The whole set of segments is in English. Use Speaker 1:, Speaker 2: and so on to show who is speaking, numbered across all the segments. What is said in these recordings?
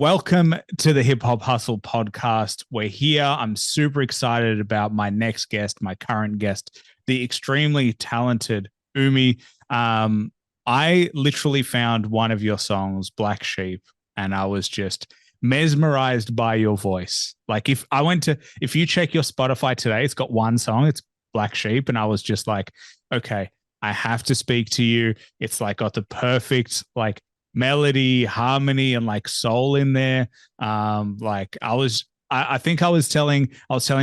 Speaker 1: Welcome to the Hip Hop Hustle podcast. We're here. I'm super excited about my next guest, my current guest, the extremely talented Oummee. I literally found one of your songs, Black Sheep, and I was just mesmerized by your voice. Like if you check your Spotify today, it's got one song, it's Black Sheep, and I was just like, okay, I have to speak to you. It's like got the perfect like melody, harmony, and like soul in there. I think I was telling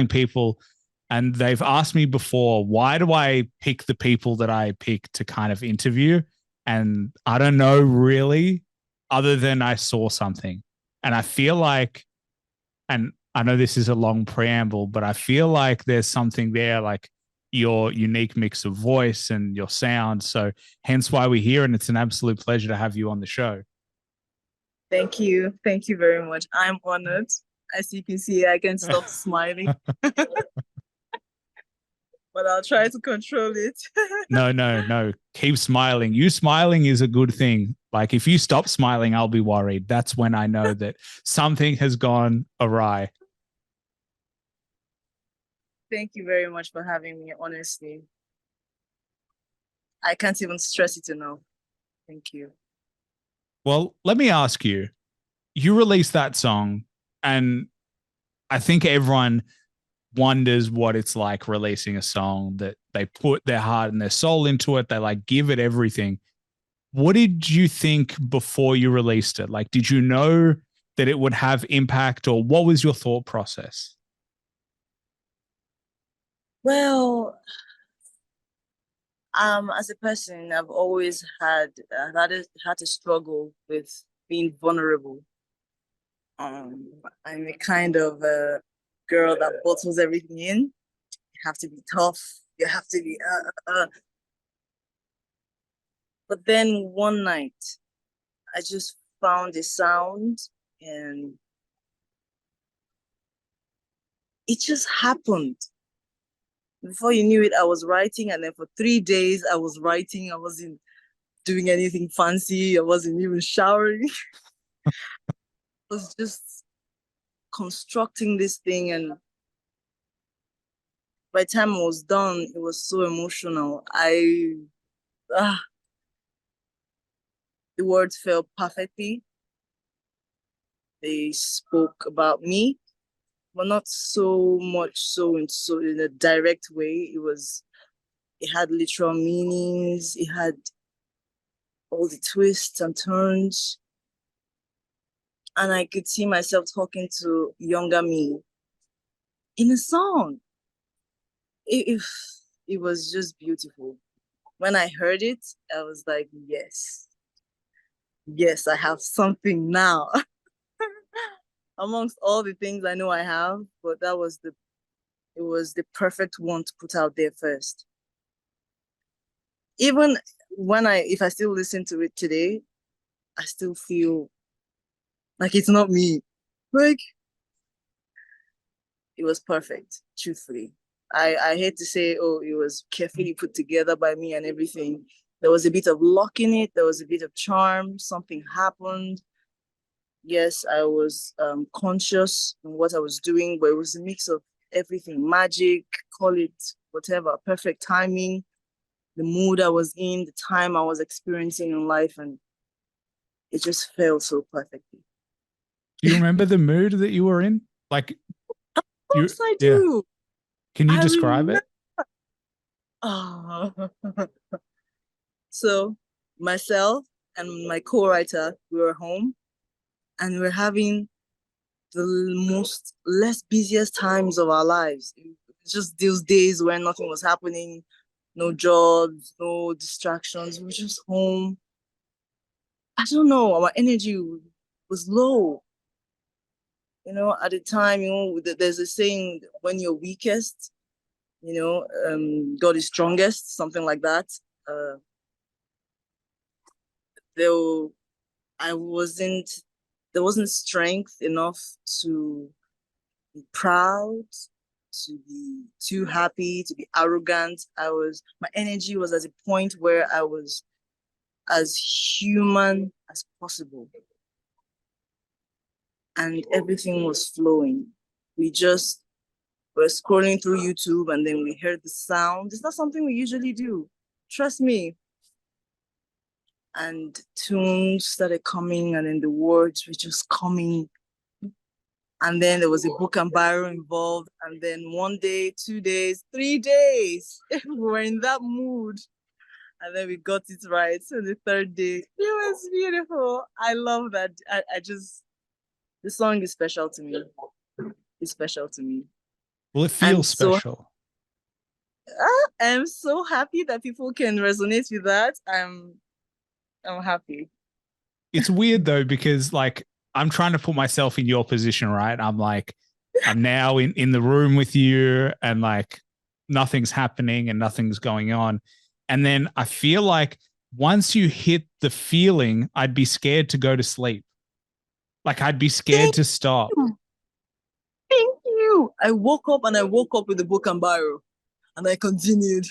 Speaker 1: people, and they've asked me before, why do I pick the people that I pick to kind of interview? And I don't know really, other than I saw something. And I feel like, and I know this is a long preamble, but I feel like there's something there, like your unique mix of voice and your sound. So hence why we're here. And it's an absolute pleasure to have you on the show.
Speaker 2: Thank you. Thank you very much. I'm honored. As you can see, I can't stop smiling, but I'll try to control it.
Speaker 1: No, no, no. Keep smiling. You smiling is a good thing. Like if you stop smiling, I'll be worried. That's when I know that something has gone awry.
Speaker 2: Thank you very much for having me, honestly. I can't even stress it enough. Thank you.
Speaker 1: Well, let me ask you. You released that song, and I think everyone wonders what it's like releasing a song that they put their heart and their soul into it. They like give it everything. What did you think before you released it? Like, did you know that it would have impact, or what was your thought process?
Speaker 2: Well, as a person, I've always had to struggle with being vulnerable. I'm a kind of girl that bottles everything in. You have to be tough. You have to be. But then one night, I just found a sound, and it just happened. Before you knew it, I was writing, and then for 3 days, I was writing. I wasn't doing anything fancy. I wasn't even showering. I was just constructing this thing, and by the time I was done, it was so emotional. Ah, the words fell perfectly. They spoke about me, but not so much so in a direct way. It had literal meanings. It had all the twists and turns, and I could see myself talking to younger me in a song. It it was just beautiful. When I heard it, I was like, yes, yes, I have something now. Amongst all the things I know I have, but it was the perfect one to put out there first. Even if I still listen to it today, I still feel like it's not me. Like it was perfect, truthfully. I hate to say, oh, it was carefully put together by me and everything. There was a bit of luck in it, there was a bit of charm, something happened. Yes, I was conscious in what I was doing, but it was a mix of everything, magic, call it whatever, perfect timing, the mood I was in, the time I was experiencing in life, and it just felt so perfectly.
Speaker 1: Do you remember the mood that you were in? Like you,
Speaker 2: Course I
Speaker 1: yeah.
Speaker 2: do.
Speaker 1: Can you
Speaker 2: I
Speaker 1: describe
Speaker 2: remember.
Speaker 1: it?
Speaker 2: Oh. So myself and my co-writer, we were home, and we we're having the most less busiest times of our lives. Just those days when nothing was happening, no jobs, no distractions. We were just home. I don't know, our energy was low. At the time, there's a saying, when you're weakest, God is strongest, something like that. Uh, though I wasn't, there wasn't strength enough to be proud, to be too happy, to be arrogant. My energy was at a point where I was as human as possible. and everything was flowing. We just were scrolling through YouTube and then we heard the sound. It's not something we usually do. Trust me. And tunes started coming and then the words were just coming. And then there was a book and biro involved. And then 1 day, 2 days, 3 days, we were in that mood. And then we got it right. So the third day, it was beautiful. I love that. The song is special to me. It's special to me.
Speaker 1: Well, it feels special.
Speaker 2: I'm so happy that people can resonate with that. I'm happy.
Speaker 1: It's weird though, because like I'm trying to put myself in your position, right? I'm like, I'm now in the room with you and like nothing's happening and nothing's going on. And then I feel like once you hit the feeling, I'd be scared to go to sleep. Like I'd be scared to stop.
Speaker 2: Thank you. I woke up with the book and biro and I continued.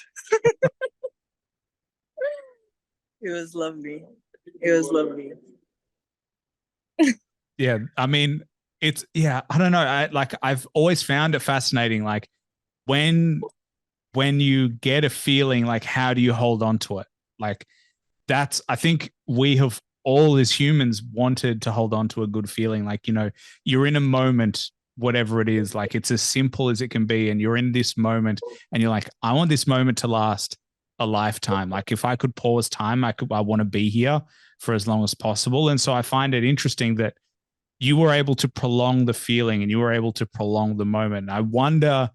Speaker 2: It was lovely. It was lovely.
Speaker 1: Yeah. I mean, I don't know. I've always found it fascinating. Like when you get a feeling, like how do you hold on to it? Like I think we have all as humans wanted to hold on to a good feeling. Like, you're in a moment, whatever it is, like it's as simple as it can be. And you're in this moment and you're like, I want this moment to last a lifetime. Like if I could pause time, I want to be here for as long as possible. And so I find it interesting that you were able to prolong the feeling and you were able to prolong the moment. And I wonder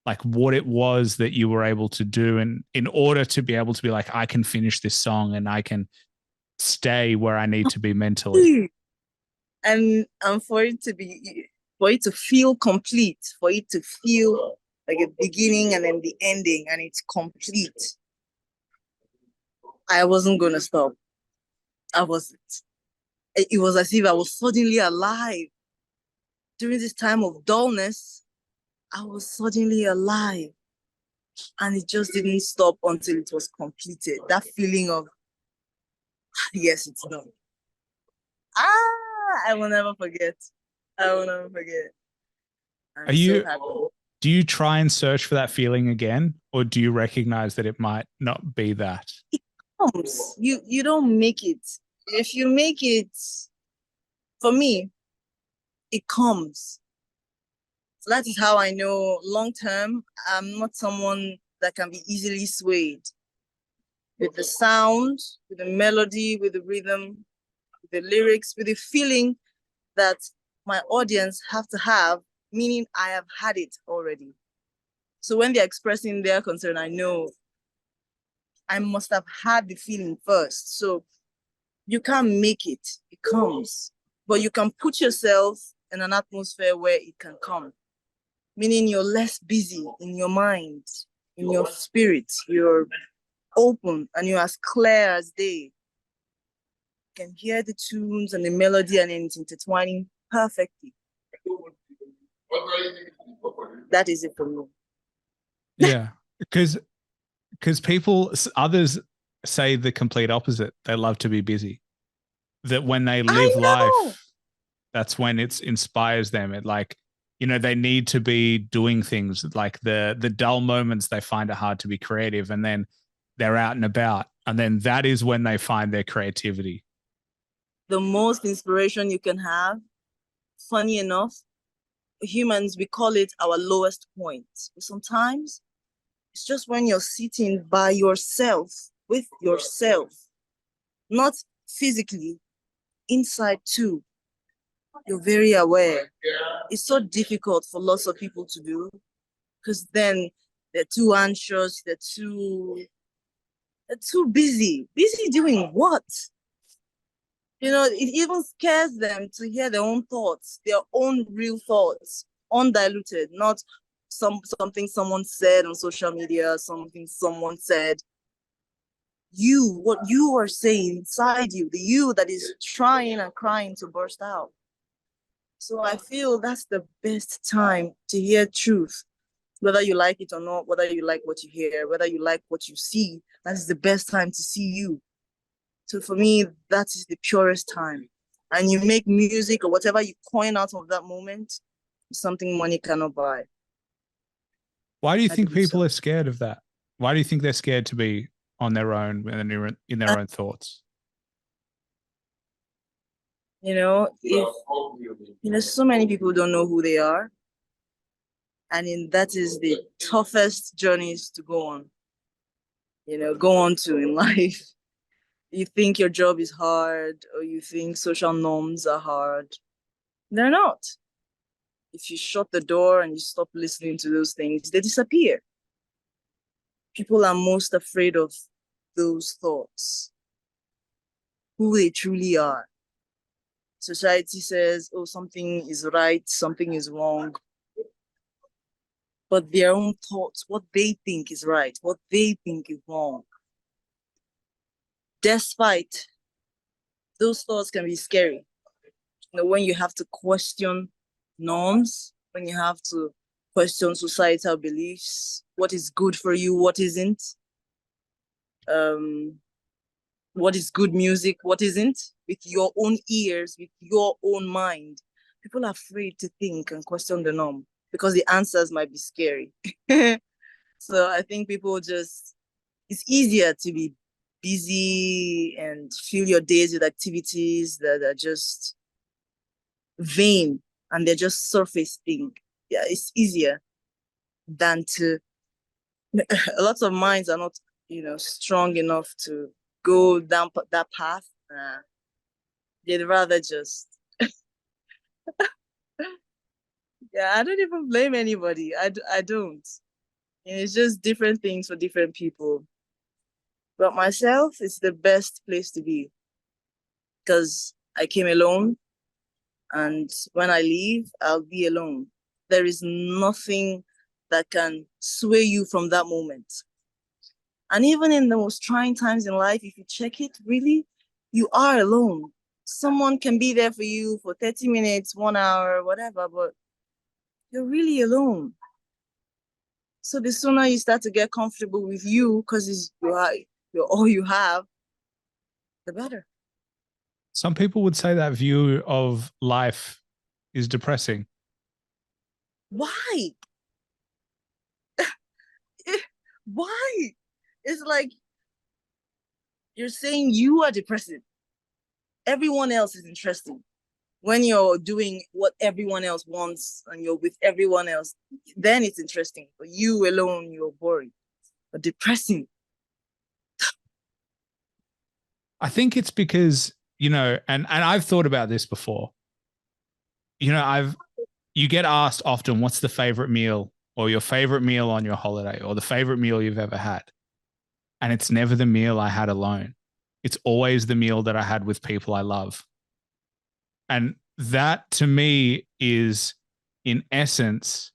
Speaker 1: like what it was that you were able to do and in order to be able to be like, I can finish this song and I can stay where I need to be mentally.
Speaker 2: And for it to feel complete, for it to feel like a beginning and then the ending and it's complete. I wasn't gonna stop. I wasn't. It was as if I was suddenly alive. During this time of dullness, I was suddenly alive. And it just didn't stop until it was completed. That feeling of, yes, it's done. I will never forget. I will never forget. I'm so happy.
Speaker 1: Do you try and search for that feeling again? Or do you recognize that it might not be that?
Speaker 2: It comes. You don't make it. If you make it, for me, it comes. So that is how I know long term, I'm not someone that can be easily swayed with the sound, with the melody, with the rhythm, with the lyrics, with the feeling that my audience have to have, meaning I have had it already. So when they're expressing their concern, I know I must have had the feeling first. So you can't make it, it comes. But you can put yourself in an atmosphere where it can come, meaning you're less busy in your mind, in your spirit, you're open and you're as clear as day. You can hear the tunes and the melody and it's intertwining perfectly. That is it for me.
Speaker 1: Yeah, because others say the complete opposite. They love to be busy. That when they live life, that's when it inspires them. It like, they need to be doing things like the dull moments. They find it hard to be creative, and then they're out and about, and then that is when they find their creativity.
Speaker 2: The most inspiration you can have, funny enough, humans, we call it our lowest point. Sometimes it's just when you're sitting by yourself, with yourself, not physically, inside too. You're very aware. It's so difficult for lots of people to do because then they're too anxious, they're too busy. Busy doing what? It even scares them to hear their own thoughts, their own real thoughts, undiluted, not something someone said on social media, something someone said. What you are saying inside you, the you that is trying and crying to burst out. So I feel that's the best time to hear truth, whether you like it or not, whether you like what you hear, whether you like what you see, that is the best time to see you. So for me, that is the purest time. and you make music or whatever you coin out of that moment, is something money cannot buy.
Speaker 1: Why do you
Speaker 2: I
Speaker 1: think
Speaker 2: believe
Speaker 1: people
Speaker 2: so.
Speaker 1: are scared of that? Why do you think they're scared to be on their own and in their own thoughts?
Speaker 2: If so many people don't know who they are, and that is the toughest journeys to go on. Go on to in life. You think your job is hard, or you think social norms are hard. They're not. If you shut the door and you stop listening to those things, they disappear. People are most afraid of those thoughts, who they truly are. Society says, oh, something is right, something is wrong. But their own thoughts, what they think is right, what they think is wrong. Despite those thoughts can be scary. When you have to question norms, when you have to question societal beliefs, what is good for you, what isn't, what is good music, what isn't, with your own ears, with your own mind. People are afraid to think and question the norm because the answers might be scary. So I think it's easier to be busy and fill your days with activities that are just vain and they're just surface thing. Yeah, it's easier than to. A lot of minds are not, strong enough to go down that path. They'd rather just. Yeah, I don't even blame anybody. I don't. It's just different things for different people. But myself, it's the best place to be because I came alone, and when I leave, I'll be alone. There is nothing that can sway you from that moment. And even in the most trying times in life, if you check it, really, you are alone. Someone can be there for you for 30 minutes, 1 hour, whatever, but you're really alone. So the sooner you start to get comfortable with you, because you're all you have, the better.
Speaker 1: Some people would say that view of life is depressing.
Speaker 2: Why? Why? It's like you're saying you are depressing. Everyone else is interesting. When you're doing what everyone else wants and you're with everyone else, then it's interesting. But you alone, you're boring. But depressing.
Speaker 1: I think it's because, and I've thought about this before. You get asked often, what's the favorite meal or your favorite meal on your holiday or the favorite meal you've ever had? And it's never the meal I had alone. It's always the meal that I had with people I love. And that to me is, in essence,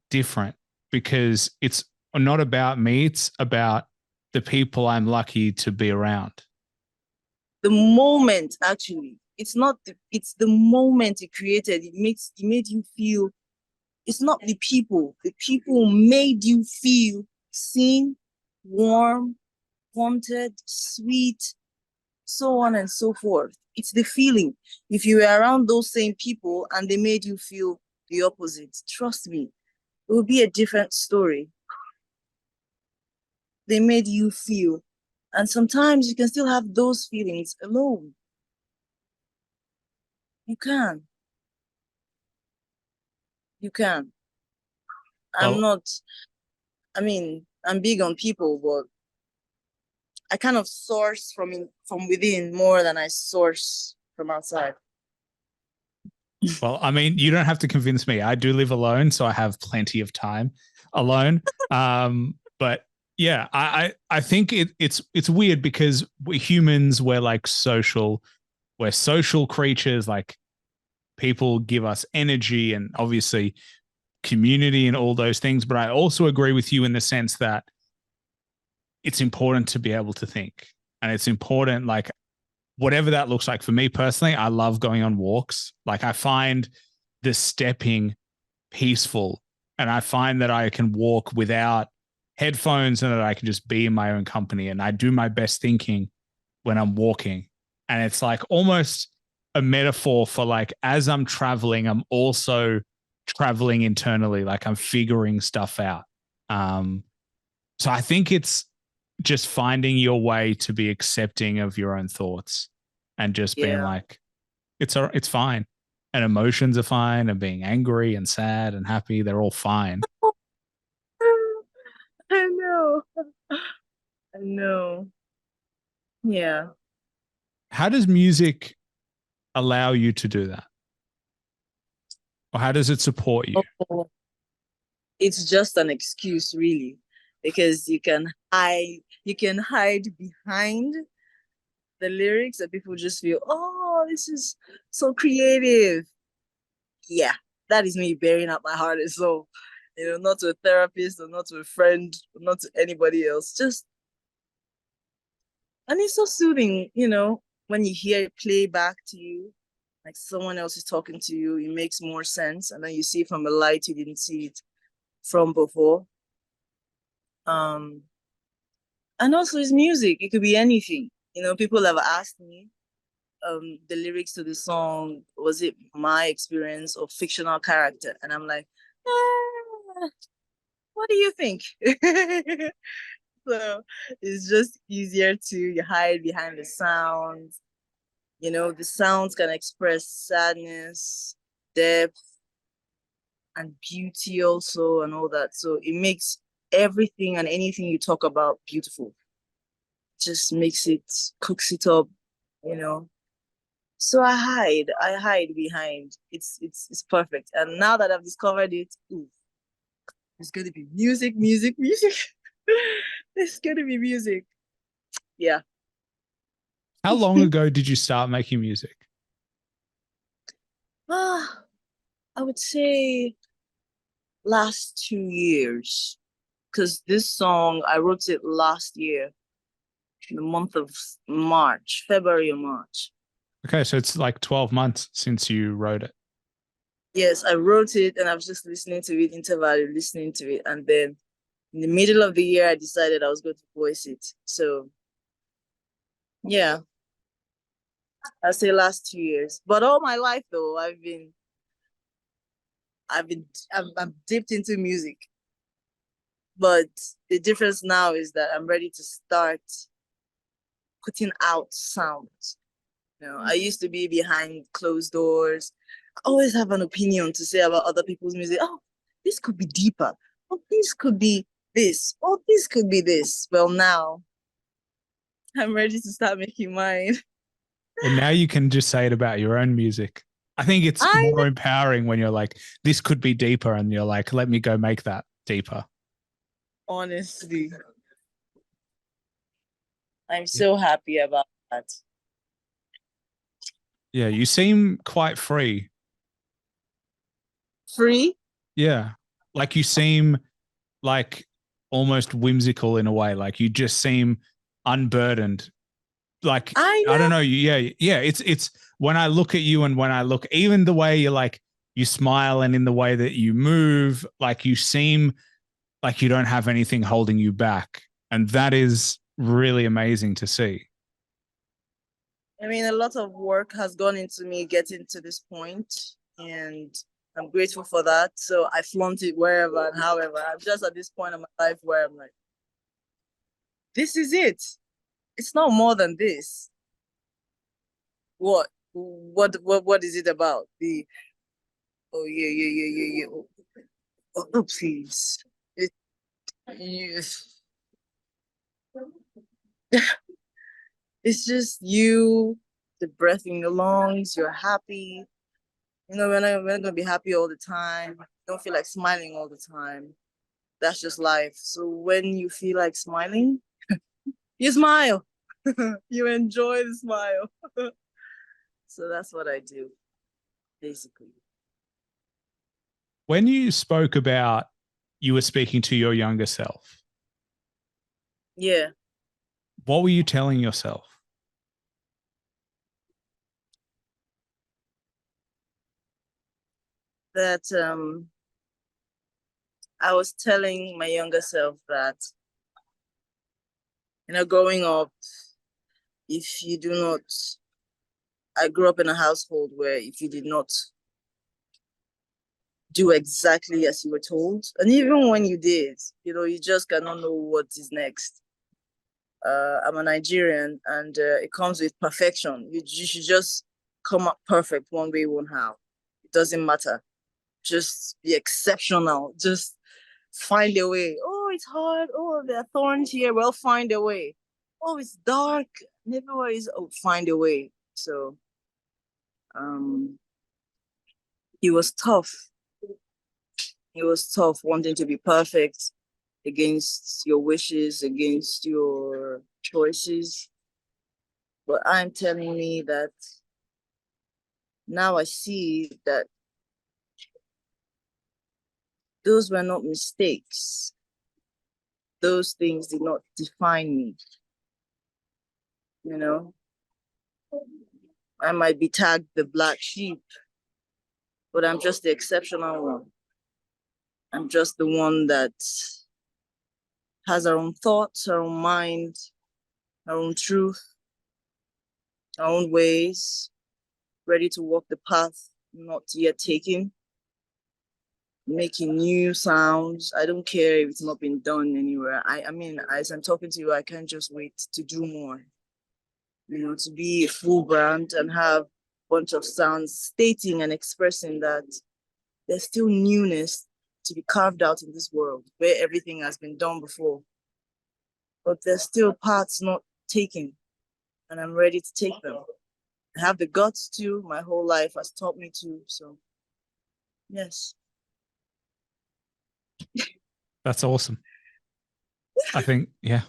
Speaker 1: different because it's not about me, it's about the people I'm lucky to be around.
Speaker 2: The moment, actually, it's the moment it created. It made you feel, it's not the people. The people made you feel seen, warm, wanted, sweet, so on and so forth. It's the feeling. If you were around those same people and they made you feel the opposite, trust me, it will be a different story. They made you feel. And sometimes you can still have those feelings alone. You can. You can. I'm
Speaker 1: Well,
Speaker 2: not, I'm big on people, but I kind of source from within more than I source from outside.
Speaker 1: well, I mean, you don't have to convince me. I do live alone, so I have plenty of time alone. But yeah, I think it's weird because we're humans, we're social creatures. Like people give us energy and obviously community and all those things. But I also agree with you in the sense that it's important to be able to think. And it's important, like, whatever that looks like. For me personally, I love going on walks. Like, I find the stepping peaceful. And I find that I can walk without headphones and that I can just be in my own company. And I do my best thinking when I'm walking. And it's like almost a metaphor for like, as I'm traveling, I'm also traveling internally, like I'm figuring stuff out. Um, so I think it's just finding your way to be accepting of your own thoughts and just being
Speaker 2: Yeah.
Speaker 1: like, it's fine. And emotions are fine, and being angry and sad and happy, they're all fine.
Speaker 2: I know. I know. Yeah.
Speaker 1: How does music allow you to do that? Or how does it support you?
Speaker 2: Oh, it's just an excuse, really, because you can hide behind the lyrics and people just feel, oh, this is so creative. Yeah, that is me bearing out my heart and soul. Not to a therapist or not to a friend, or not to anybody else. And it's so soothing, when you hear it play back to you, like someone else is talking to you, it makes more sense. And then you see it from a light you didn't see it from before. Um, and also it's music. It could be anything. People have asked me, the lyrics to the song, was it my experience or fictional character? And I'm like, what do you think? So it's just easier to hide behind the sounds. The sounds can express sadness, depth, and beauty also, and all that. So it makes everything and anything you talk about beautiful. Just makes it, cooks it up, you know. So I hide behind. It's perfect. And now that I've discovered it, ooh, it's gonna be music, music, music. It's gonna be music. Yeah.
Speaker 1: How long ago did you start making music?
Speaker 2: Ah, I would say last 2 years. Because this song, I wrote it last year, in the month of March, February or March.
Speaker 1: Okay, so it's like 12 months since you wrote it.
Speaker 2: Yes, I wrote it and I was just listening to it, interval, listening to it. And then in the middle of the year, I decided I was going to voice it. So, yeah, I'll say last 2 years. But all my life, though, I'm dipped into music. But the difference now is that I'm ready to start putting out sounds. I used to be behind closed doors. I always have an opinion to say about other people's music. Oh, this could be deeper. Oh, this could be this. Oh, this could be this. Well, now I'm ready to start making mine.
Speaker 1: Well, now you can just say it about your own music. I think it's
Speaker 2: I know.
Speaker 1: more empowering when you're like, this could be deeper. And you're like, let me go make that deeper.
Speaker 2: Honestly, I'm
Speaker 1: Yeah.
Speaker 2: so happy about that.
Speaker 1: Yeah. You seem quite free.
Speaker 2: Free?
Speaker 1: Yeah. Like you seem like almost whimsical in a way. Like you just seem unburdened. Like,
Speaker 2: I
Speaker 1: I don't
Speaker 2: know.
Speaker 1: know. Yeah. Yeah. It's when I look at you and when I look, even the way you're like, you smile and in the way that you move, like you seem like you don't have anything holding you back. And that is really amazing to see.
Speaker 2: I mean, a lot of work has gone into me getting to this point, and I'm grateful for that. So I flaunt it wherever and however. I'm just at this point in my life where I'm like, this is it. It's not more than this. What? What is it about? Oh yeah, yeah, yeah, yeah, yeah. Oh, please. It, yes. It's just you, the breath in your lungs, you're happy. We're not gonna be happy all the time. Don't feel like smiling all the time. That's just life. So when you feel like smiling, you smile. You enjoy the smile. So that's what I do, basically.
Speaker 1: When you spoke about you were speaking to your younger self,
Speaker 2: Yeah,
Speaker 1: what were you telling yourself?
Speaker 2: that I was telling my younger self that, growing up, if you do not I grew up in a household where if you did not do exactly as you were told, and even when you did, you just cannot know what is next. I'm a Nigerian, and it comes with perfection. You should just come up perfect one way, one how. It doesn't matter. Just be exceptional. Just find a way. Oh, it's hard. Oh, there are thorns here. Well, find a way. Oh, it's dark. Everywhere is. Oh, find a way. So, um, it was tough. It was tough wanting to be perfect against your wishes, against your choices. But I'm telling me that now I see that those were not mistakes. Those things did not define me. You know, I might be tagged the black sheep, but I'm just the exceptional one. I'm just the one that has our own thoughts, our own mind, our own truth, our own ways, ready to walk the path not yet taken, making new sounds. I don't care if it's not been done anywhere. I mean, as I'm talking to you, I can't just wait to do more. To be a full brand and have a bunch of sounds stating and expressing that there's still newness to be carved out in this world where everything has been done before. But there's still parts not taken, and I'm ready to take them. I have the guts to. My whole life has taught me to. So, yes.
Speaker 1: That's awesome. I think, yeah.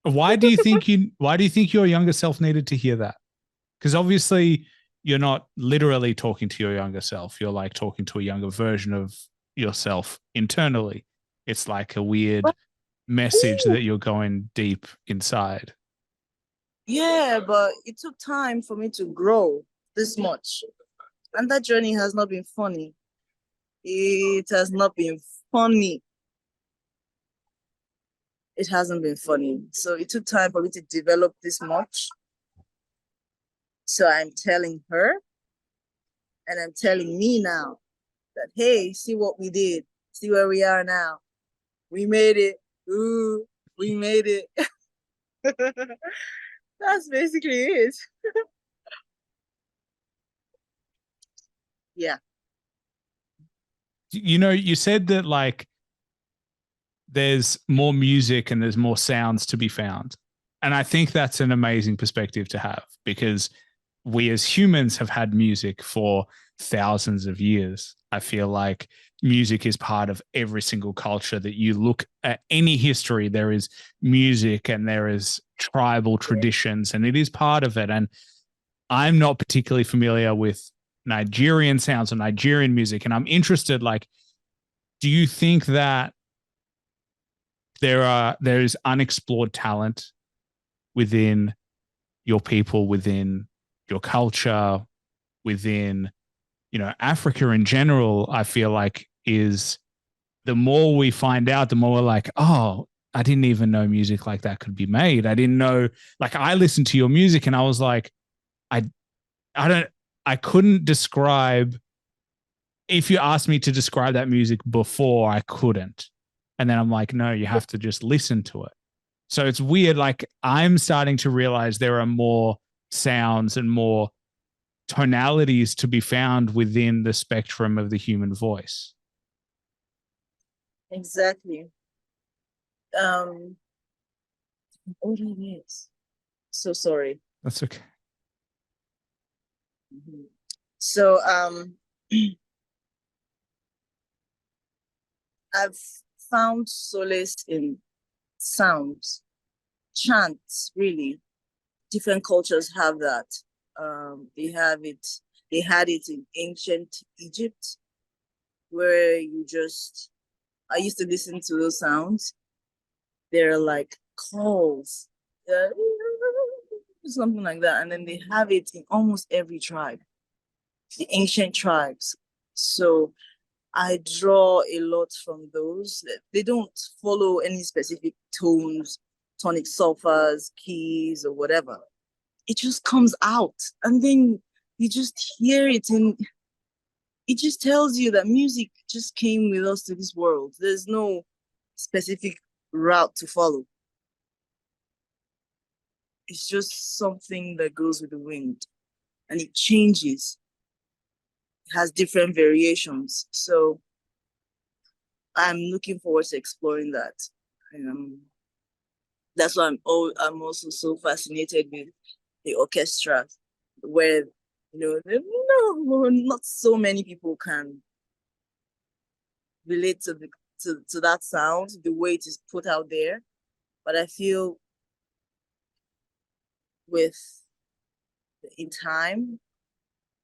Speaker 1: Why do you think your younger self needed to hear that? Because obviously you're not literally talking to your younger self. You're like talking to a younger version of yourself internally. It's like a weird message that you're going deep inside.
Speaker 2: Yeah, but it took time for me to grow this much. And that journey has not been funny. It has not been funny. It hasn't been funny. So it took time for me to develop this much. So I'm telling her, and I'm telling me now that, hey, see what we did. See where we are now. We made it. Ooh, we made it. That's basically it. Yeah.
Speaker 1: You said that like there's more music and there's more sounds to be found. And I think that's an amazing perspective to have because we as humans have had music for thousands of years. I feel like music is part of every single culture that you look at any history. There is music and there is tribal traditions, and it is part of it. And I'm not particularly familiar with Nigerian sounds or Nigerian music. And I'm interested, like, do you think that there's unexplored talent within your people, within your culture, within Africa in general? I feel like is the more we find out, the more we're like, oh, I didn't even know music like that could be made. I didn't know. Like, I listened to your music and I was like, I I don't I couldn't describe. If you asked me to describe that music before, I couldn't. And then I'm like, no, you have to just listen to it. So it's weird. Like, I'm starting to realize there are more sounds and more tonalities to be found within the spectrum of the human voice.
Speaker 2: Exactly. Oh, it is. So sorry.
Speaker 1: That's okay.
Speaker 2: So I've found solace in sounds, chants, really. Different cultures have that. They had it in ancient Egypt, where I used to listen to those sounds. They're like calls, something like that. And then they have it in almost every tribe, the ancient tribes. So I draw a lot from those. They don't follow any specific tones, tonic sulfurs, keys, or whatever. it just comes out, and then you just hear it, and it just tells you that music just came with us to this world. There's no specific route to follow. It's just something that goes with the wind, and it changes. It has different variations. So I'm looking forward to exploring that. That's why I'm also so fascinated with the orchestra, where no, not so many people can relate to that sound, the way it is put out there. But I feel with in time,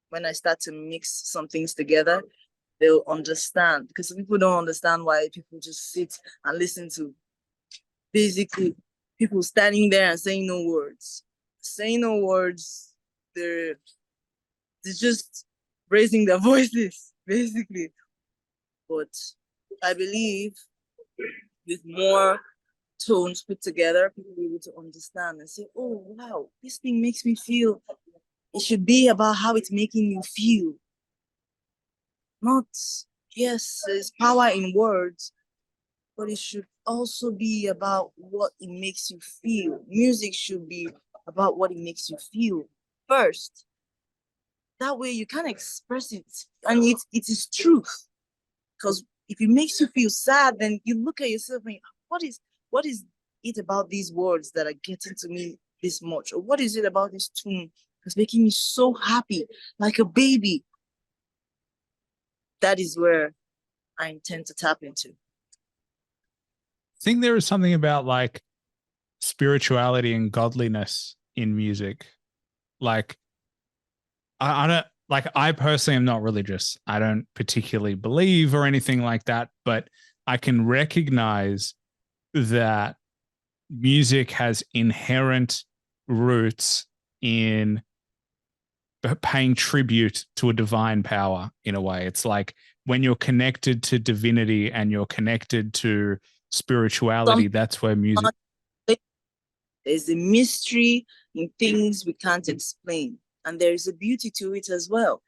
Speaker 2: when I start to mix some things together, they'll understand, because people don't understand why people just sit and listen to basically people standing there and saying no words. Saying no words, they're just raising their voices, basically. But I believe with more tones put together, people will be able to understand and say, oh, wow, this thing makes me feel. It should be about how it's making you feel. Not, yes, there's power in words, but it should also be about what it makes you feel. Music should be about what it makes you feel first. That way you can express it, and it is truth. Because if it makes you feel sad, then you look at yourself and what is it about these words that are getting to me this much? Or what is it about this tune that's making me so happy, like a baby? That is where I intend to tap into.
Speaker 1: I think there is something about like spirituality and godliness in music. Like I don't like I personally am not religious. I don't particularly believe or anything like that, but I can recognize that music has inherent roots in paying tribute to a divine power in a way. It's like when you're connected to divinity and you're connected to spirituality, that's where music.
Speaker 2: There's a mystery in things we can't explain, and there is a beauty to it as well.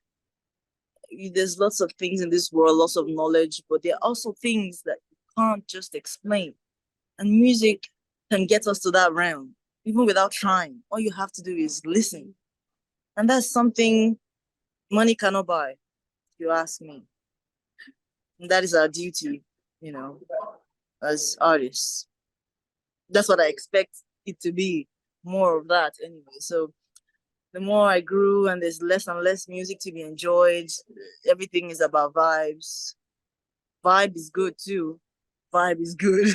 Speaker 2: There's lots of things in this world, lots of knowledge, but there are also things that you can't just explain. And music can get us to that realm, even without trying. All you have to do is listen. And that's something money cannot buy, if you ask me. And that is our duty, as artists. That's what I expect it to be, more of that anyway. So the more I grew and there's less and less music to be enjoyed, everything is about vibes. Vibe is good too. Vibe is good.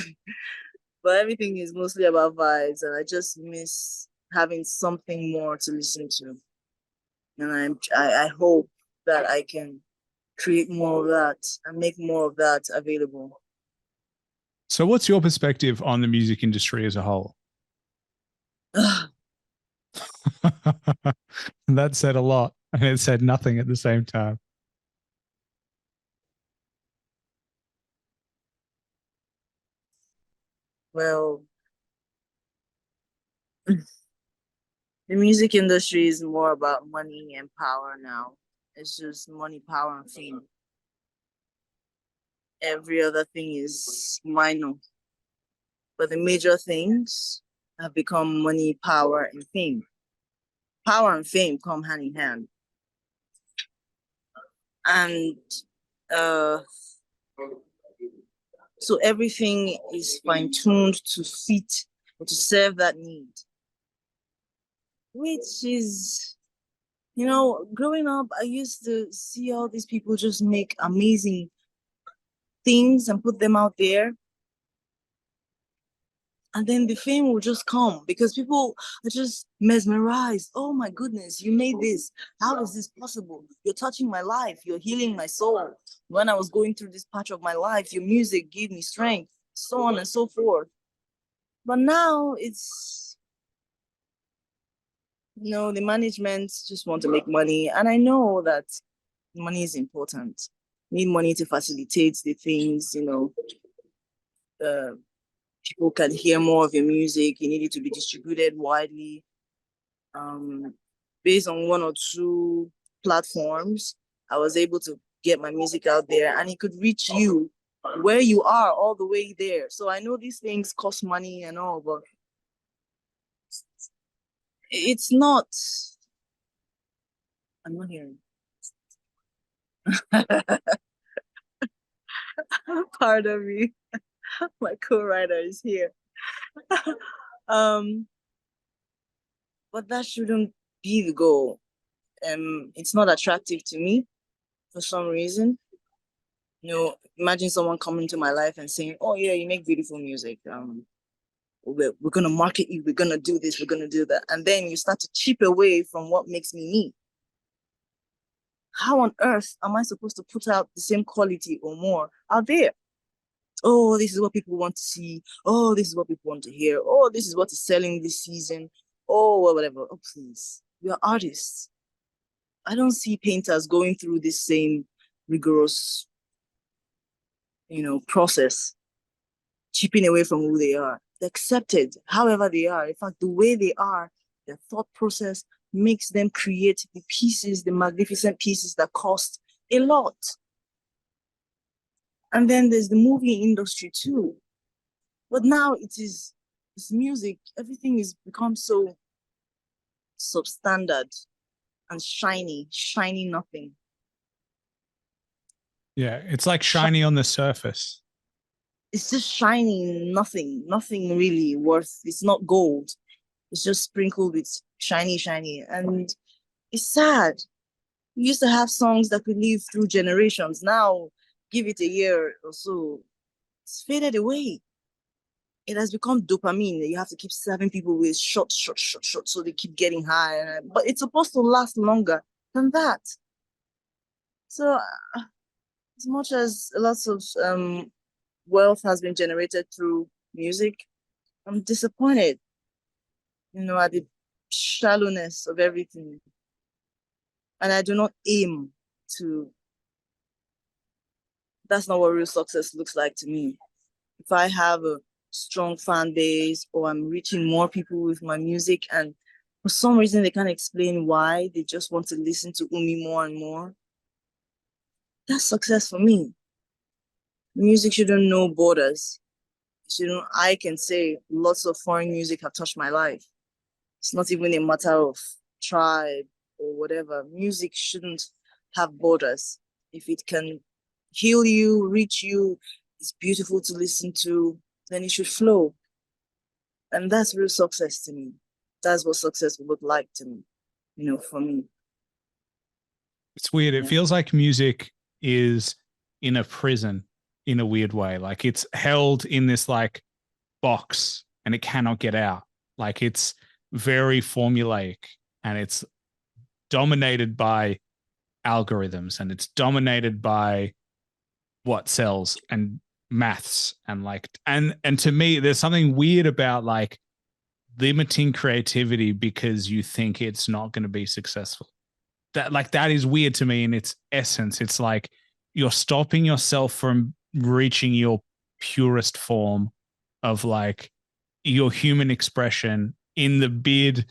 Speaker 2: But everything is mostly about vibes, and I just miss having something more to listen to. And I hope that I can create more of that and make more of that available.
Speaker 1: So, what's your perspective on the music industry as a whole? That said a lot, and it said nothing at the same time.
Speaker 2: Well, the music industry is more about money and power now. It's just money, power, and fame. Every other thing is minor. But the major things have become money, power, and fame. Power and fame come hand in hand. And uh, so everything is fine-tuned to fit or to serve that need. Which is, growing up, I used to see all these people just make amazing things and put them out there. And then the fame will just come because people are just mesmerized. Oh my goodness, you made this. How is this possible? You're touching my life. You're healing my soul. When I was going through this patch of my life, your music gave me strength, so on and so forth. But now it's, the management just want to make money. And I know that money is important. You need money to facilitate the things, people can hear more of your music. You need it to be distributed widely. based on one or two platforms, I was able to get my music out there, and it could reach you where you are all the way there. So I know these things cost money and all, but it's not. I'm not hearing. Pardon me. My co-writer is here. um, but that shouldn't be the goal. It's not attractive to me for some reason. Imagine someone coming to my life and saying, "Oh yeah, you make beautiful music. We're gonna market you. We're gonna do this. We're gonna do that," and then you start to chip away from what makes me. How on earth am I supposed to put out the same quality or more out there? Oh, this is what people want to see. Oh, this is what people want to hear. Oh, this is what is selling this season. Oh, well, whatever. Oh, please. We are artists. I don't see painters going through this same rigorous, process, chipping away from who they are. They're accepted however they are. In fact, the way they are, their thought process makes them create the pieces, the magnificent pieces that cost a lot. And then there's the movie industry too. But now it's music. Everything is become so substandard and shiny nothing.
Speaker 1: Yeah, it's like shiny on the surface.
Speaker 2: It's just shiny nothing really worth. It's not gold. It's just sprinkled with shiny. And it's sad. We used to have songs that could live through generations. Now, give it a year or so, it's faded away. It has become dopamine. You have to keep serving people with short, so they keep getting high. But it's supposed to last longer than that. So, as much as lots of wealth has been generated through music, I'm disappointed, at the shallowness of everything. And I do not aim to, that's not what real success looks like to me. If I have a strong fan base or I'm reaching more people with my music and for some reason they can't explain why, they just want to listen to Oummee more and more, that's success for me. Music shouldn't know borders. I can say lots of foreign music have touched my life. It's not even a matter of tribe or whatever. Music shouldn't have borders. If it can heal you, reach you, it's beautiful to listen to, then it should flow. And that's real success to me. That's what success would look like to me, for me.
Speaker 1: It's weird. It feels like music is in a prison in a weird way. Like it's held in this like box and it cannot get out. Like it's very formulaic and it's dominated by algorithms and it's dominated by what sells and maths and like and to me there's something weird about like limiting creativity because you think it's not going to be successful. That is weird to me in its essence. It's like you're stopping yourself from reaching your purest form of like your human expression in the bid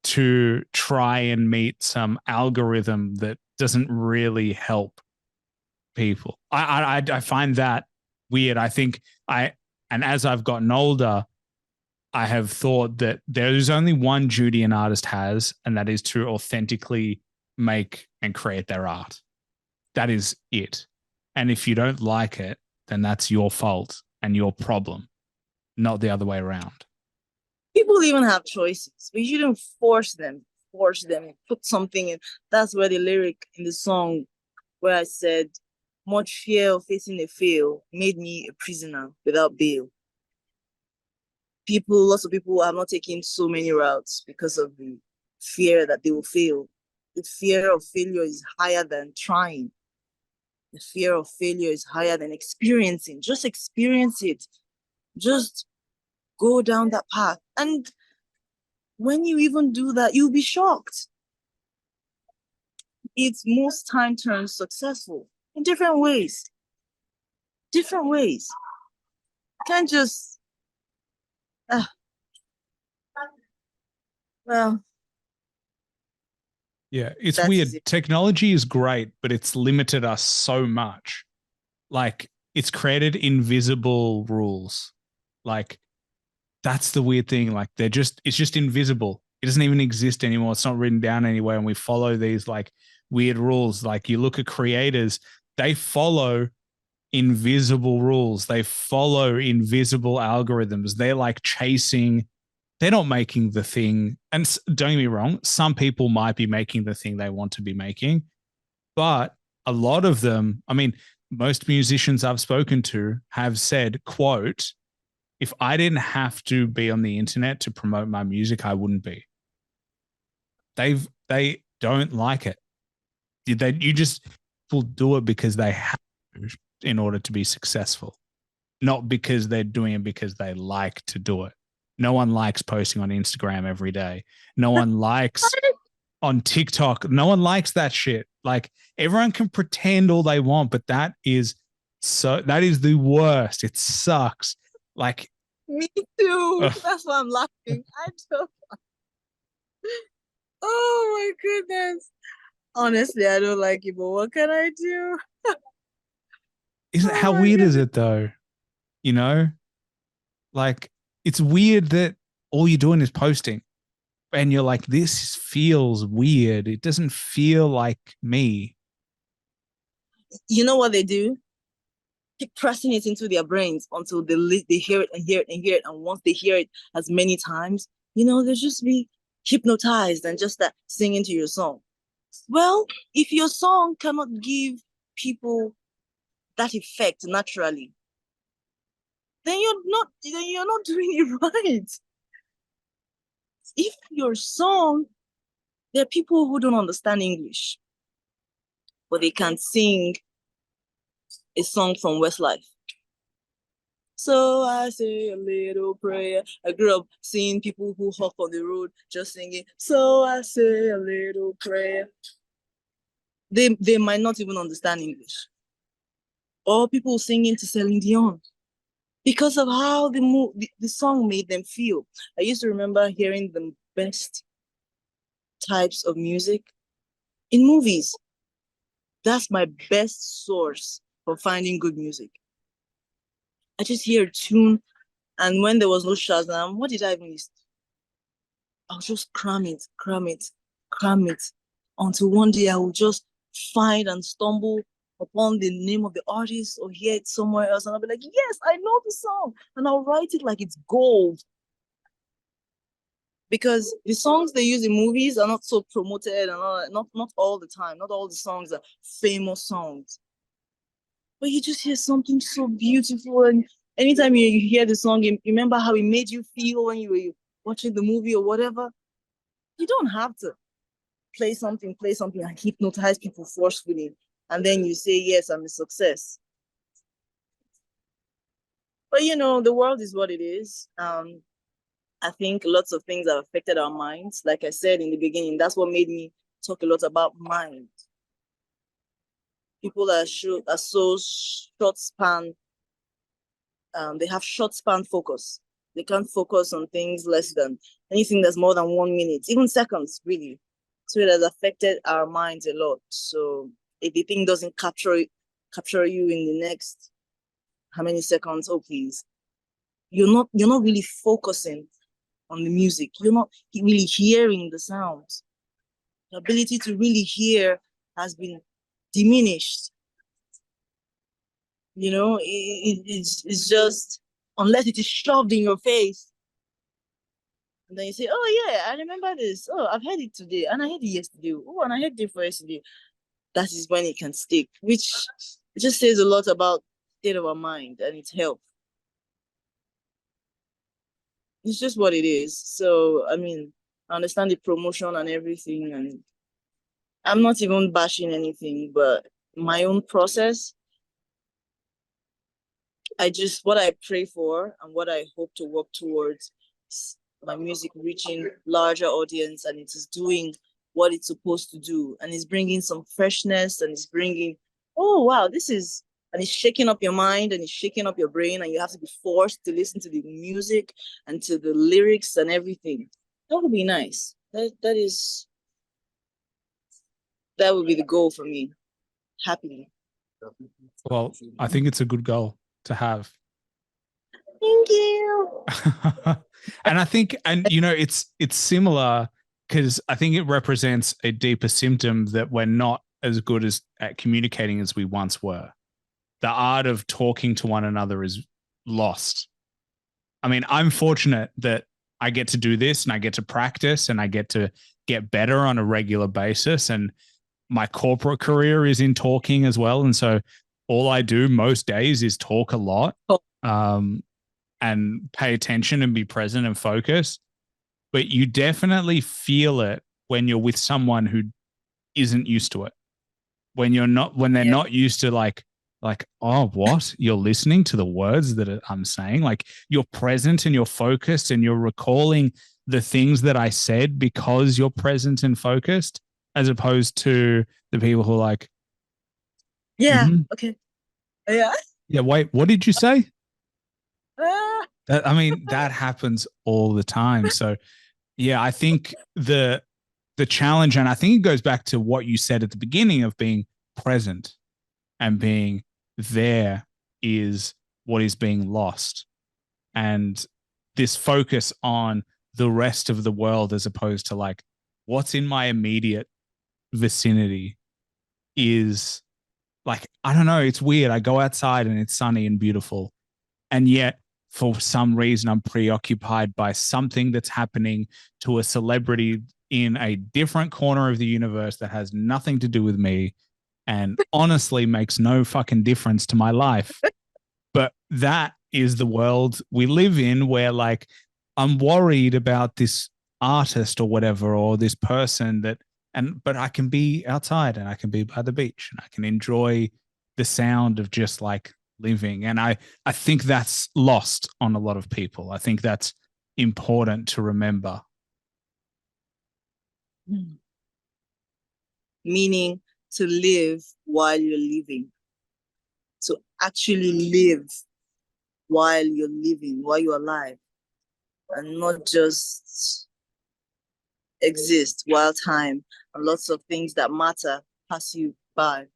Speaker 1: to try and meet some algorithm that doesn't really help people. I find that weird. I think and as I've gotten older, I have thought that there is only one duty an artist has, and that is to authentically make and create their art. That is it. And if you don't like it, then that's your fault and your problem, not the other way around.
Speaker 2: People even have choices, but you shouldn't force them, put something in. That's where the lyric in the song where I said, much fear of facing a fail made me a prisoner without bail. Lots of people have not taken so many routes because of the fear that they will fail. The fear of failure is higher than trying. The fear of failure is higher than experiencing. Just experience it. Just go down that path. And when you even do that, you'll be shocked. It's most time turns successful in different ways. Different ways. Can't just, well,
Speaker 1: Yeah, it's
Speaker 2: That is
Speaker 1: weird.
Speaker 2: it.
Speaker 1: Technology is great, but it's limited us so much. Like it's created invisible rules. Like that's the weird thing. Like it's just invisible. It doesn't even exist anymore. It's not written down anywhere. And we follow these like weird rules. Like you look at creators, they follow invisible rules. They follow invisible algorithms. They're like chasing, they're not making the thing. And don't get me wrong, some people might be making the thing they want to be making, but a lot of them, I mean, most musicians I've spoken to have said, quote, if I didn't have to be on the internet to promote my music, I wouldn't be. They don't like it. You just will do it because they have to in order to be successful, not because they're doing it because they like to do it. No one likes posting on Instagram every day. No one likes on TikTok. No one likes that shit. Like everyone can pretend all they want, but that is the worst. It sucks. Like
Speaker 2: Me too. That's why I'm laughing. I don't. Oh my goodness. Honestly, I don't like it, but what can I do?
Speaker 1: isn't
Speaker 2: Oh
Speaker 1: how
Speaker 2: my
Speaker 1: weird is
Speaker 2: goodness.
Speaker 1: it though? You know, like it's weird that all you're doing is posting, and you're like, this feels weird. It doesn't feel like me.
Speaker 2: You know what they do? Keep pressing it into their brains until they hear it and hear it and hear it. And once they hear it as many times, they'll just be hypnotized and just start singing to your song. Well, if your song cannot give people that effect naturally, then you're not doing it right. If your song, there are people who don't understand English, but they can sing a song from Westlife. So I say a little prayer. I grew up seeing people who hop on the road just singing. So I say a little prayer. They might not even understand English. Or people singing to Celine Dion because of how the song made them feel. I used to remember hearing the best types of music in movies. That's my best source for finding good music. I just hear a tune, and when there was no Shazam, what did I even listen to? I'll just cram it, until one day I will just find and stumble upon the name of the artist or hear it somewhere else, and I'll be like, yes, I know the song, and I'll write it like it's gold. Because the songs they use in movies are not so promoted and not all the time. Not all the songs are famous songs. But you just hear something so beautiful, and anytime you hear the song, you remember how it made you feel when you were watching the movie or whatever. You don't have to play something and hypnotize people forcefully, and then you say, yes, I'm a success. But the world is what it is. I think lots of things have affected our minds. Like I said in the beginning, that's what made me talk a lot about mind. People are so short span. They have short span focus. They can't focus on things less than anything that's more than 1 minute, even seconds, really. So it has affected our minds a lot. So if the thing doesn't capture you in the next how many seconds, oh please, you're not really focusing on the music. You're not really hearing the sounds. The ability to really hear has been diminished. It's just, unless it is shoved in your face. And then you say, oh yeah, I remember this. Oh, I've heard it today, and I heard it yesterday. Oh, and I heard it for yesterday. That is when it can stick, which it just says a lot about the state of our mind and its health. It's just what it is. So, I mean, I understand the promotion and everything, and I'm not even bashing anything, but my own process, what I pray for and what I hope to work towards is my music reaching larger audience, and it is doing what it's supposed to do. And it's bringing some freshness, and it's bringing, oh, wow, and it's shaking up your mind and it's shaking up your brain, and you have to be forced to listen to the music and to the lyrics and everything. That would be nice. That is That would be the goal for me. Happily.
Speaker 1: Well, I think it's a good goal to have.
Speaker 2: Thank you.
Speaker 1: And I think, and you know, it's similar because I think it represents a deeper symptom that we're not as good as at communicating as we once were. The art of talking to one another is lost. I mean, I'm fortunate that I get to do this and I get to practice and I get to get better on a regular basis. And my corporate career is in talking as well. And so all I do most days is talk a lot. And pay attention and be present and focus. But you definitely feel it when you're with someone who isn't used to it. When they're not used to like, oh, what? You're listening to the words that I'm saying. Like you're present and you're focused and you're recalling the things that I said because you're present and focused, as opposed to the people who are like,
Speaker 2: okay. Yeah.
Speaker 1: Yeah, wait, what did you say? I mean, that happens all the time. So, yeah, I think the challenge, and I think it goes back to what you said at the beginning of being present and being there, is what is being lost. And this focus on the rest of the world as opposed to like what's in my immediate vicinity is like, I don't know, it's weird. I go outside and it's sunny and beautiful. And yet, for some reason, I'm preoccupied by something that's happening to a celebrity in a different corner of the universe that has nothing to do with me and honestly makes no fucking difference to my life. But that is the world we live in, where like I'm worried about this artist or whatever, or this person that, but I can be outside and I can be by the beach and I can enjoy the sound of just like living. And I think that's lost on a lot of people. I think that's important to remember.
Speaker 2: Meaning to live while you're living. To actually live while you're living, while you're alive. And not just exist while time and lots of things that matter pass you by.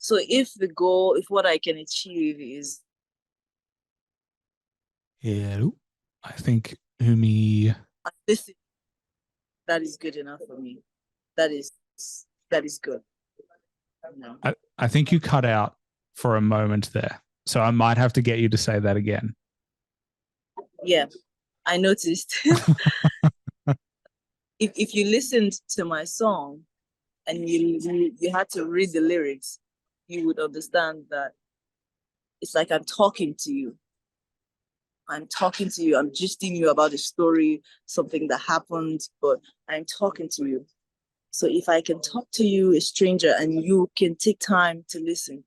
Speaker 2: So if the goal, if what I can achieve is,
Speaker 1: Yeah, I think Oummee,
Speaker 2: listen, that is good enough for me. That is good. No.
Speaker 1: I think you cut out for a moment there. So I might have to get you to say that again.
Speaker 2: Yeah, I noticed. if you listened to my song and you had to read the lyrics, you would understand that it's like I'm talking to you. I'm talking to you. I'm gisting you about a story, something that happened, but I'm talking to you. So if I can talk to you, a stranger, and you can take time to listen,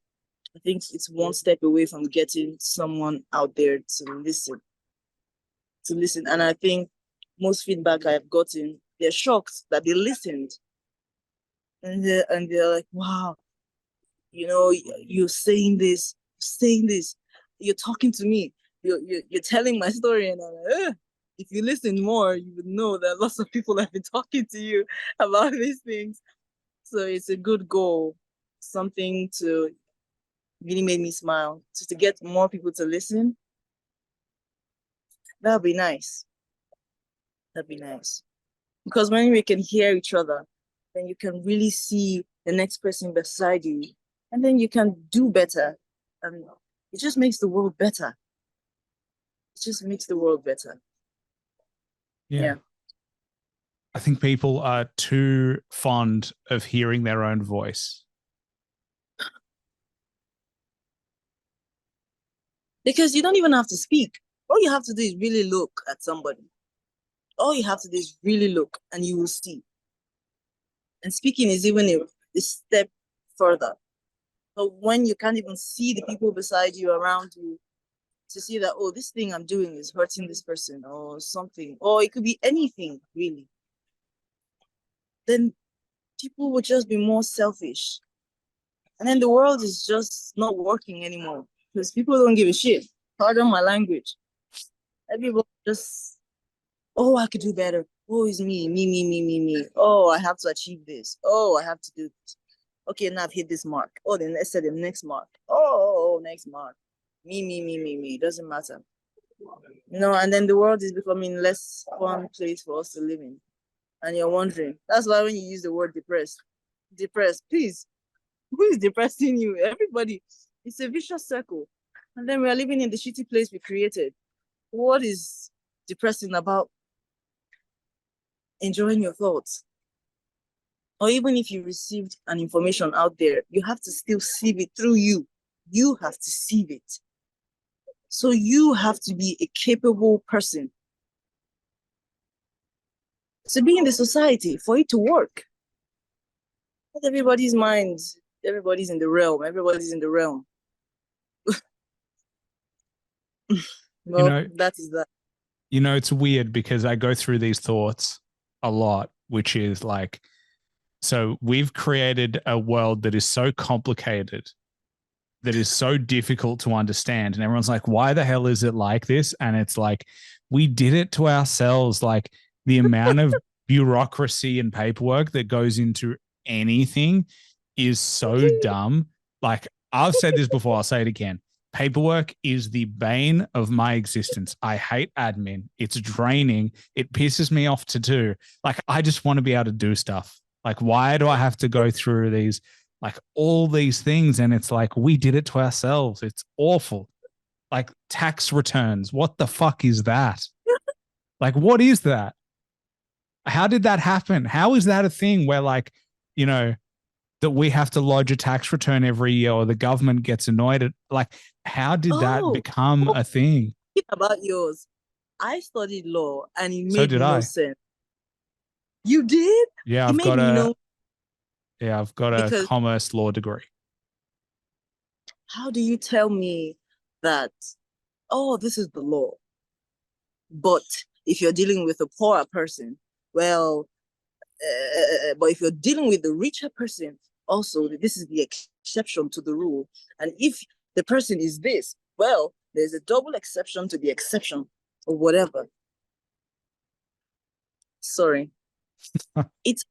Speaker 2: I think it's one step away from getting someone out there to listen. And I think most feedback I've gotten, they're shocked that they listened. And they're like, wow, you're saying this, you're talking to me, you're telling my story, and I'm like, if you listen more, you would know that lots of people have been talking to you about these things. So it's a good goal, something to really make me smile. So to get more people to listen, that'd be nice. That'd be nice. Because when we can hear each other, then you can really see the next person beside you, and then you can do better. And it just makes the world better. It just makes the world better. Yeah.
Speaker 1: I think people are too fond of hearing their own voice.
Speaker 2: Because you don't even have to speak. All you have to do is really look at somebody. All you have to do is really look, and you will see. And speaking is even a step further. But when you can't even see the people beside you, around you, to see that, oh, this thing I'm doing is hurting this person or something, or it could be anything really, then people would just be more selfish. And then the world is just not working anymore because people don't give a shit. Pardon my language. Everybody just, oh, I could do better. Oh, it's me. Oh, I have to achieve this. Oh, I have to do this. Okay, now I've hit this mark. Oh, then let's set the next mark. Oh, next mark. Me. It doesn't matter. And then the world is becoming less fun place for us to live in. And you're wondering. That's why when you use the word depressed, please, who is depressing you? Everybody. It's a vicious circle. And then we are living in the shitty place we created. What is depressing about enjoying your thoughts? Or even if you received an information out there, you have to still sieve it through you. You have to sieve it. So you have to be a capable person to be in the society for it to work. Not everybody's mind, everybody's in the realm. Well, that is that.
Speaker 1: It's weird because I go through these thoughts a lot, which is like, so we've created a world that is so complicated, that is so difficult to understand. And everyone's like, why the hell is it like this? And it's like, we did it to ourselves. Like the amount of bureaucracy and paperwork that goes into anything is so dumb. Like I've said this before, I'll say it again. Paperwork is the bane of my existence. I hate admin. It's draining. It pisses me off to do. Like I just want to be able to do stuff. Like why do I have to go through these, like all these things? And it's like, we did it to ourselves. It's awful. Like tax returns. What the fuck is that? Like, what is that? How did that happen? How is that a thing where like, that we have to lodge a tax return every year or the government gets annoyed at, like, how did that become a thing?
Speaker 2: About yours. I studied law and it
Speaker 1: So
Speaker 2: made
Speaker 1: did
Speaker 2: no
Speaker 1: I.
Speaker 2: sense. You did?
Speaker 1: Yeah, I've got a commerce law degree.
Speaker 2: How do you tell me that, this is the law? But if you're dealing with a poorer person, well, but if you're dealing with the richer person, also, this is the exception to the rule. And if the person is this, well, there's a double exception to the exception or whatever. Sorry. Is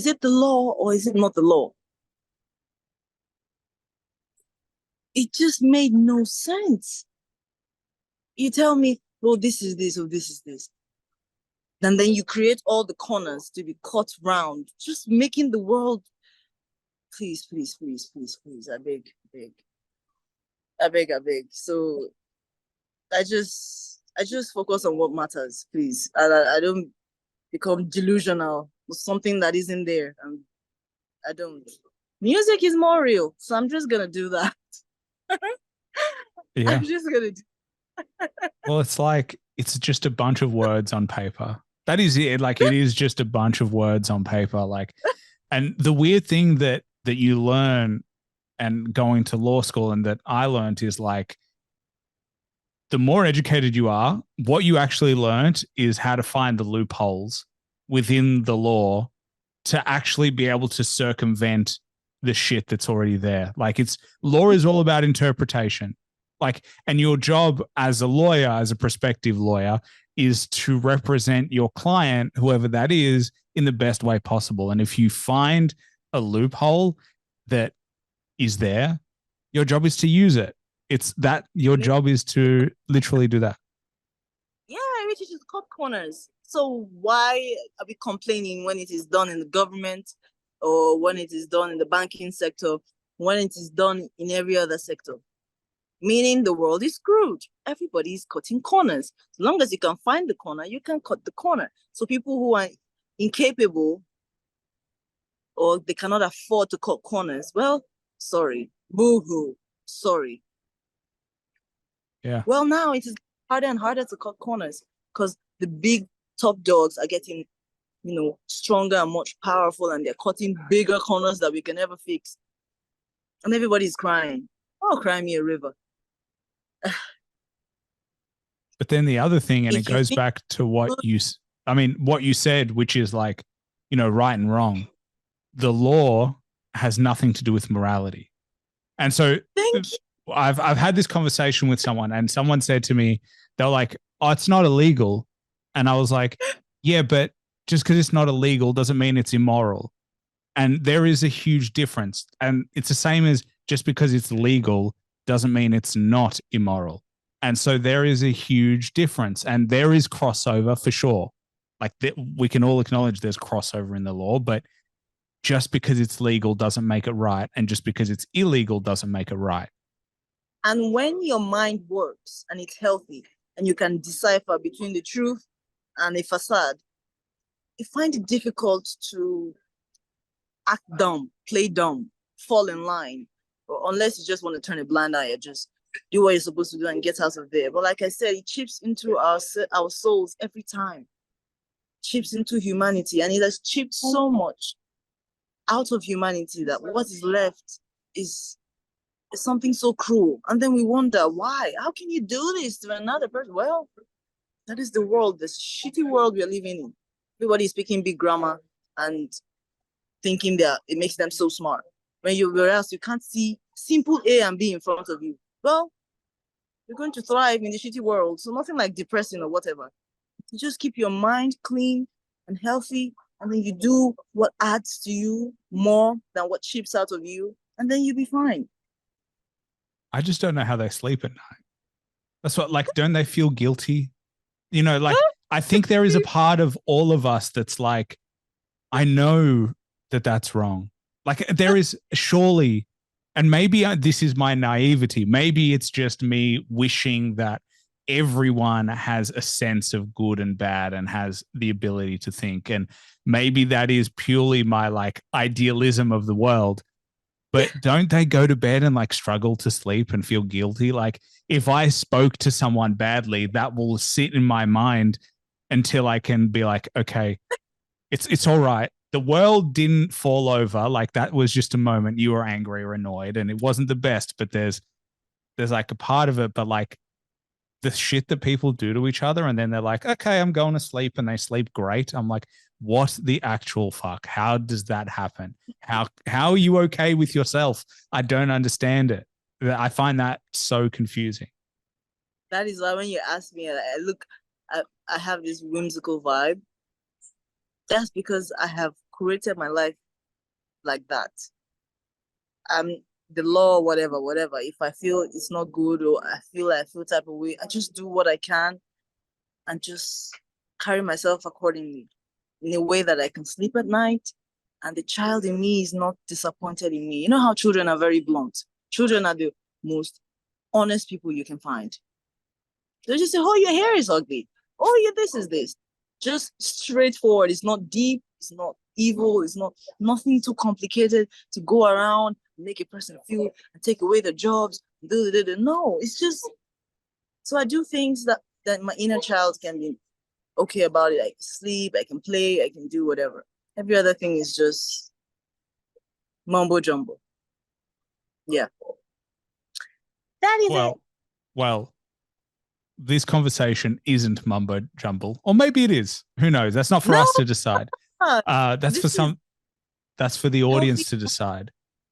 Speaker 2: it the law or is it not the law? It just made no sense. You tell me, this is this, this is this. And then you create all the corners to be cut round, just making the world, please, I beg. So I just focus on what matters, please. I don't become delusional with something that isn't there. I don't. Music is more real, so I'm just gonna do that.
Speaker 1: Yeah.
Speaker 2: I'm just gonna do.
Speaker 1: Well, it's just a bunch of words on paper. That is it. Like it is just a bunch of words on paper. Like, and the weird thing that you learn and going to law school and that I learned is like, the more educated you are, what you actually learned is how to find the loopholes within the law to actually be able to circumvent the shit that's already there. Like law is all about interpretation. Like, and your job as a lawyer, as a prospective lawyer, is to represent your client, whoever that is, in the best way possible. And if you find a loophole that is there, your job is to use it. It's that your job is to literally do that.
Speaker 2: Yeah, which is cut corners. So why are we complaining when it is done in the government or when it is done in the banking sector, when it is done in every other sector? Meaning the world is screwed. Everybody is cutting corners. As long as you can find the corner, you can cut the corner. So people who are incapable or they cannot afford to cut corners, well, sorry, boo-hoo, sorry.
Speaker 1: Yeah.
Speaker 2: Well, now it is harder and harder to cut corners because the big top dogs are getting, stronger and much powerful, and they're cutting bigger corners that we can never fix. And everybody's crying. Oh, cry me a river.
Speaker 1: But then the other thing, and it goes back to what you said, which is like, right and wrong. The law has nothing to do with morality. And so I've had this conversation with someone, and someone said to me, they're like, oh, it's not illegal. And I was like, yeah, but just because it's not illegal doesn't mean it's immoral. And there is a huge difference. And it's the same as just because it's legal doesn't mean it's not immoral. And so there is a huge difference. And there is crossover for sure. Like we can all acknowledge there's crossover in the law, but just because it's legal doesn't make it right. And just because it's illegal doesn't make it right.
Speaker 2: And when your mind works and it's healthy and you can decipher between the truth and a facade, you find it difficult to act dumb, play dumb, fall in line, or unless you just want to turn a blind eye and just do what you're supposed to do and get out of there. But like I said, it chips into our souls every time, chips into humanity, and it has chipped so much out of humanity that what is left is something so cruel. And then we wonder why? How can you do this to another person? Well, that is the world, this shitty world we're living in. Everybody is speaking big grammar and thinking that it makes them so smart. Whereas you can't see simple A and B in front of you. Well, you're going to thrive in the shitty world. So nothing like depressing or whatever. You just keep your mind clean and healthy, and then you do what adds to you more than what chips out of you, and then you'll be fine.
Speaker 1: I just don't know how they sleep at night. That's what, like, don't they feel guilty? You know, like, I think there is a part of all of us that's like, I know that that's wrong. Like, there is surely, and maybe this is my naivety. Maybe it's just me wishing that everyone has a sense of good and bad and has the ability to think. And maybe that is purely my like idealism of the world. But don't they go to bed and like struggle to sleep and feel guilty? Like if I spoke to someone badly, that will sit in my mind until I can be like, okay, it's all right. The world didn't fall over. Like that was just a moment you were angry or annoyed, and it wasn't the best. But there's like a part of it, but like the shit that people do to each other, and then they're like, okay, I'm going to sleep, and they sleep great. I'm like, what the actual fuck? How does that happen? How are you okay with yourself? I don't understand it. I find that so confusing.
Speaker 2: That is why when you ask me, I have this whimsical vibe. That's because I have created my life like that. The law, whatever. If I feel it's not good or I feel type of way, I just do what I can and just carry myself accordingly in a way that I can sleep at night and the child in me is not disappointed in me. You know how children are very blunt. Children are the most honest people you can find. They just say, oh, your hair is ugly. Oh, yeah, this is this. Just straightforward. It's not deep. It's not evil. It's not nothing too complicated to go around, make a person feel and take away their jobs. No, it's just, so I do things that my inner child can be okay about it. I can sleep, I can play, I can do whatever. Every other thing is just mumbo jumbo. Yeah. That is it.
Speaker 1: Well, this conversation isn't mumbo jumble, or maybe it is. Who knows? That's not for
Speaker 2: No,
Speaker 1: us to decide. That's for the audience to decide.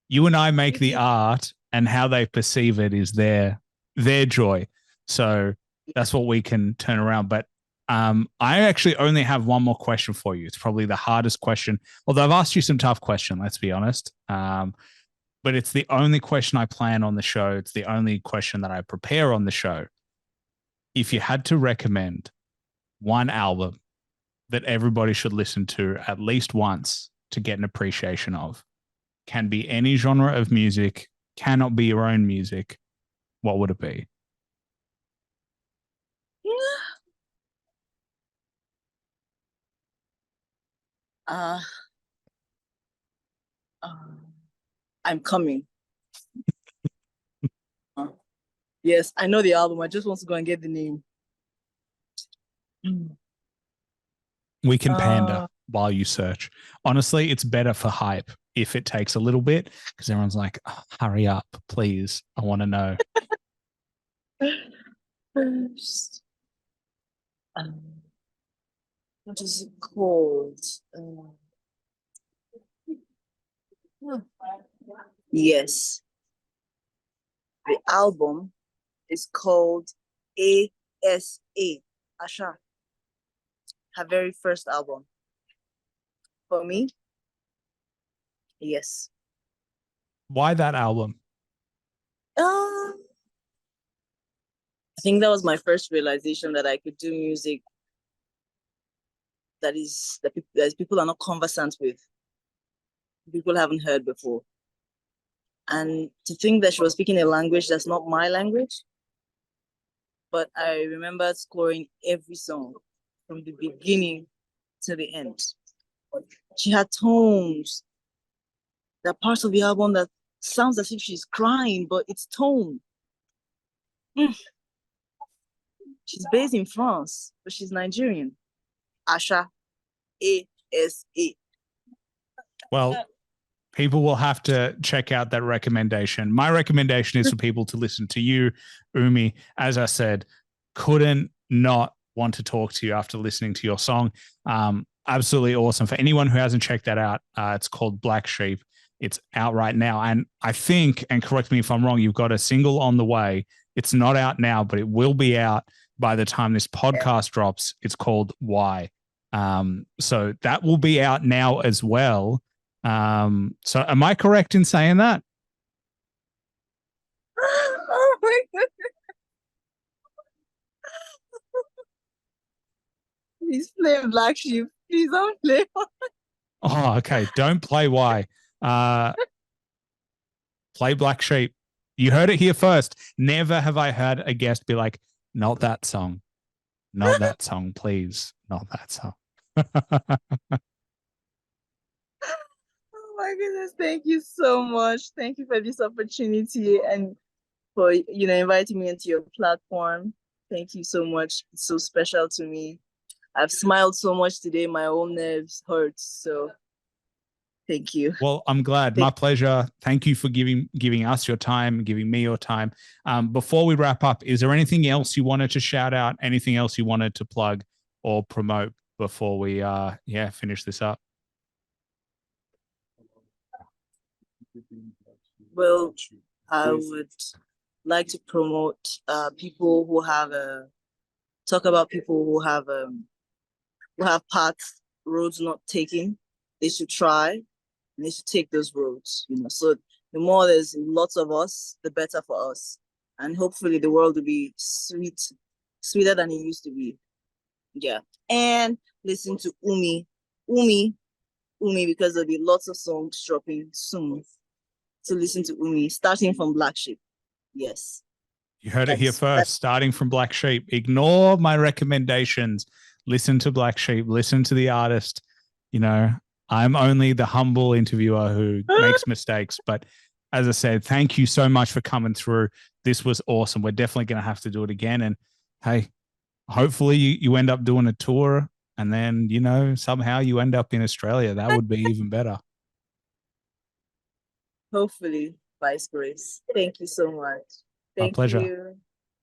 Speaker 1: You and I make the art, and how they perceive it is their joy. So that's what we can turn around. But I actually only have one more question for you. It's probably the hardest question, although I've asked you some tough questions, let's be honest. But it's the only question I plan on the show. It's the only question that I prepare on the show. If you had to recommend one album that everybody should listen to at least once to get an appreciation of, can be any genre of music, cannot be your own music, what would it be?
Speaker 2: Uh, uh, I'm coming. Yes, I know the album. I just want to go and get the name.
Speaker 1: We can pander while you search. Honestly, it's better for hype if it takes a little bit because everyone's like, oh, hurry up, please. I want to know.
Speaker 2: First, what is it called? Yes, the album is called ASA, Asha, her very first album. For me, Yes.
Speaker 1: Why that album?
Speaker 2: I think that was my first realization that I could do music that people are not conversant with, people haven't heard before. And to think that she was speaking a language that's not my language, but I remember scoring every song from the beginning to the end. She had tones. There are parts of the album that sounds as if she's crying, but it's tone. Mm. She's based in France, but she's Nigerian. Asha, ASA.
Speaker 1: Well, people will have to check out that recommendation. My recommendation is for people to listen to you, Oummee. As I said, couldn't not want to talk to you after listening to your song. Absolutely awesome. For anyone who hasn't checked that out, it's called Black Sheep. It's out right now. And I think, and correct me if I'm wrong, you've got a single on the way. It's not out now, but it will be out by the time this podcast drops. It's called Why. So that will be out now as well. So am I correct in saying that?
Speaker 2: Oh my God. Please play Black Sheep. Please don't play.
Speaker 1: Oh, okay. Don't play Why. Play Black Sheep. You heard it here first. Never have I heard a guest be like, not that song. Not that song, please. Not that song.
Speaker 2: Oh my goodness, thank you so much. Thank you for this opportunity and for inviting me into your platform. Thank you so much. It's so special to me. I've smiled so much today, my own nerves hurt. So thank you.
Speaker 1: Well, I'm glad. My pleasure. Thank you for giving us your time, giving me your time. Before we wrap up, is there anything else you wanted to shout out? Anything else you wanted to plug or promote before we finish this up?
Speaker 2: Well, I would like to promote people who have talk about people who have paths, roads not taken. They should try and they should take those roads, So the more there's lots of us, the better for us. And hopefully the world will be sweeter than it used to be. Yeah. And listen to Oummee, because there'll be lots of songs dropping soon. So listen to Oummee, starting from Black Sheep. Yes.
Speaker 1: You heard it here first, starting from Black Sheep. Ignore my recommendations. Listen to Black Sheep. Listen to the artist. I'm only the humble interviewer who makes mistakes. But as I said, thank you so much for coming through. This was awesome. We're definitely going to have to do it again. And hey, hopefully you end up doing a tour and then, somehow you end up in Australia. That would be even better.
Speaker 2: Hopefully, Vice Grace. Thank you so much.
Speaker 1: My pleasure.
Speaker 2: You.